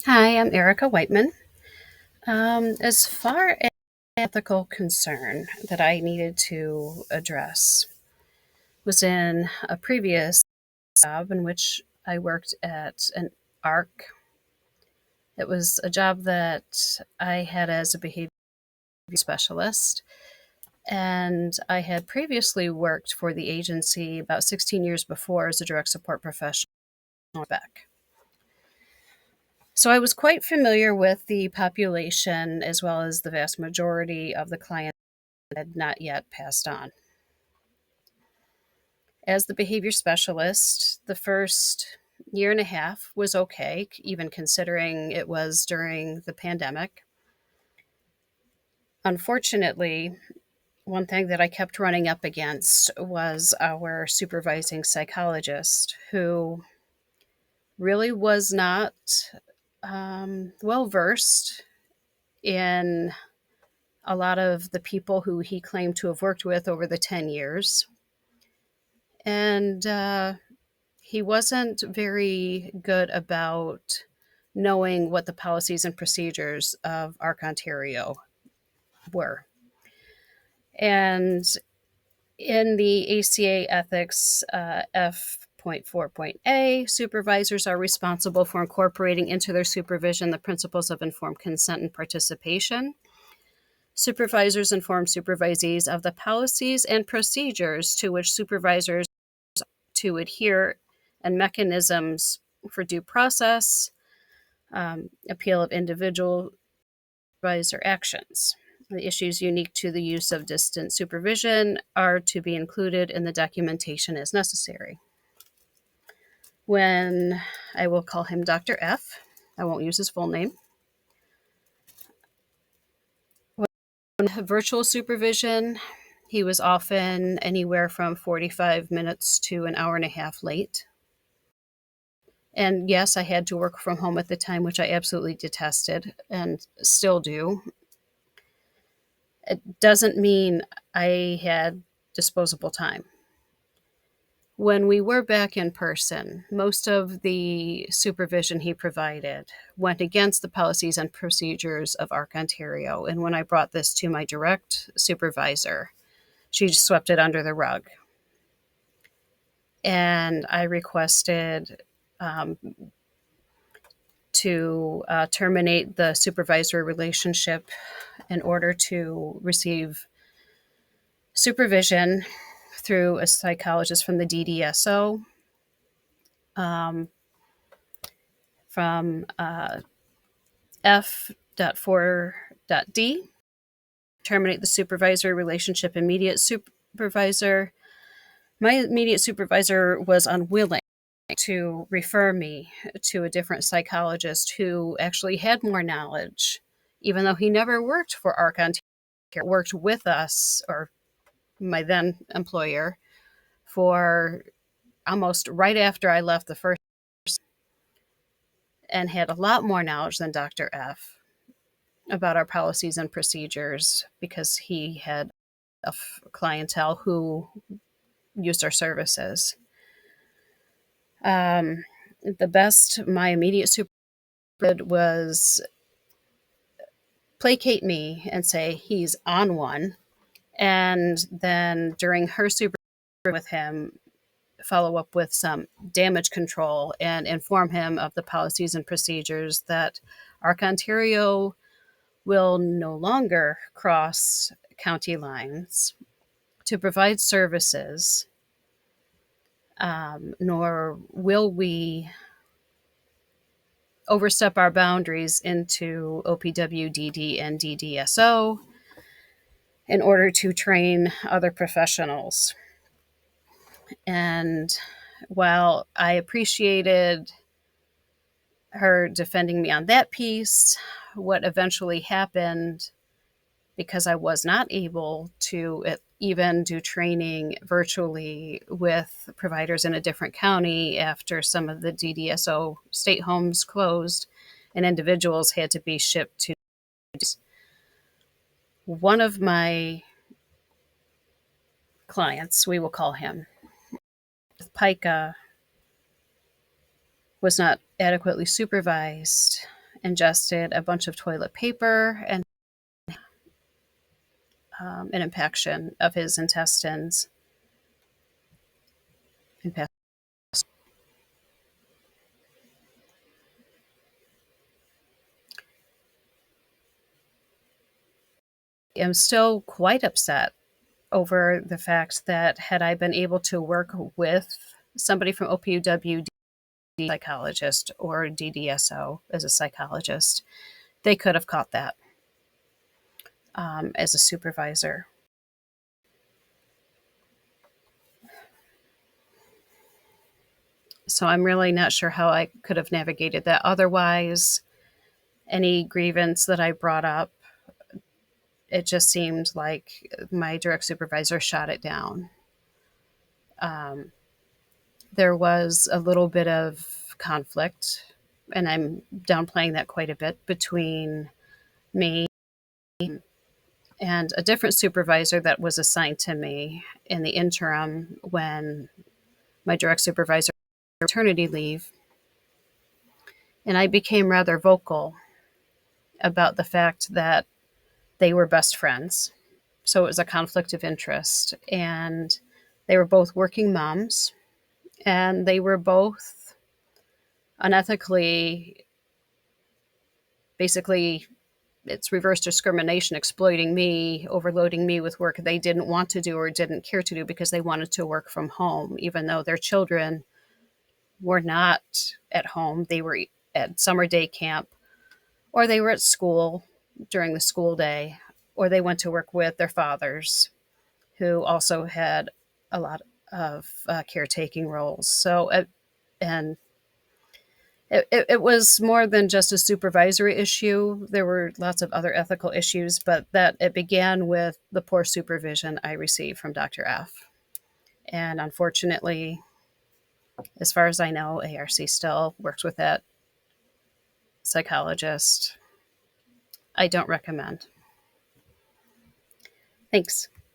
Hi, I'm Arica Whiteman. As far as ethical concern that I needed to address was in a previous job in which I worked at an ARC. It was a job that I had as a behavior specialist, and I had previously worked for the agency about 16 years before as a direct support professional back. So I was quite familiar with the population as well as the vast majority of the clients had not yet passed on. As the behavior specialist, the first year and a half was okay, even considering it was during the pandemic. Unfortunately, one thing that I kept running up against was our supervising psychologist, who really was not well versed in a lot of the people who he claimed to have worked with over the 10 years. And he wasn't very good about knowing what the policies and procedures of Arc Ontario were. And in the ACA ethics F.4.A, supervisors are responsible for incorporating into their supervision the principles of informed consent and participation. Supervisors inform supervisees of the policies and procedures to which supervisors to adhere and mechanisms for due process, appeal of individual supervisor actions. The issues unique to the use of distant supervision are to be included in the documentation as necessary. When I will call him Dr. F, I won't use his full name. When virtual supervision, he was often anywhere from 45 minutes to an hour and a half late. And yes, I had to work from home at the time, which I absolutely detested and still do. It doesn't mean I had disposable time. When we were back in person, most of the supervision he provided went against the policies and procedures of ARC Ontario. And when I brought this to my direct supervisor, she just swept it under the rug. And I requested to terminate the supervisory relationship in order to receive supervision through a psychologist from the DDSO, from F.4.D, terminate the supervisory relationship. Immediate supervisor. My immediate supervisor was unwilling to refer me to a different psychologist who actually had more knowledge, even though he never worked for ARC Ontario, worked with us, or my then employer, for almost right after I left the first, and had a lot more knowledge than Dr. F about our policies and procedures because he had a clientele who used our services. The best my immediate supervisor did was placate me and say he's on one, and then during her supervision with him, follow up with some damage control and inform him of the policies and procedures that ARC Ontario will no longer cross county lines to provide services, nor will we overstep our boundaries into OPW, DD, and DDSO in order to train other professionals. And while I appreciated her defending me on that piece, what eventually happened, because I was not able to even do training virtually with providers in a different county after some of the DDSO state homes closed and individuals had to be shipped to one of my clients, we will call him, PICA, was not adequately supervised ingested a bunch of toilet paper and an impaction of his intestines and passed. I'm still quite upset over the fact that had I been able to work with somebody from OPUW psychologist or DDSO as a psychologist, they could have caught that as a supervisor. So I'm really not sure how I could have navigated that. Otherwise, any grievance that I brought up, it just seemed like my direct supervisor shot it down. Um, there was a little bit of conflict, and I'm downplaying that quite a bit, between me and a different supervisor that was assigned to me in the interim when my direct supervisor was on maternity leave. And I became rather vocal about the fact that they were best friends. So it was a conflict of interest. And they were both working moms, and they were both unethically, basically, it's reverse discrimination, exploiting me, overloading me with work they didn't want to do or didn't care to do because they wanted to work from home, even though their children were not at home. They were at summer day camp, or they were at school during the school day, or they went to work with their fathers, who also had a lot of caretaking roles. And it was more than just a supervisory issue. There were lots of other ethical issues, but that it began with the poor supervision I received from Dr. F. And unfortunately, as far as I know, ARC still works with that psychologist. I don't recommend. Thanks.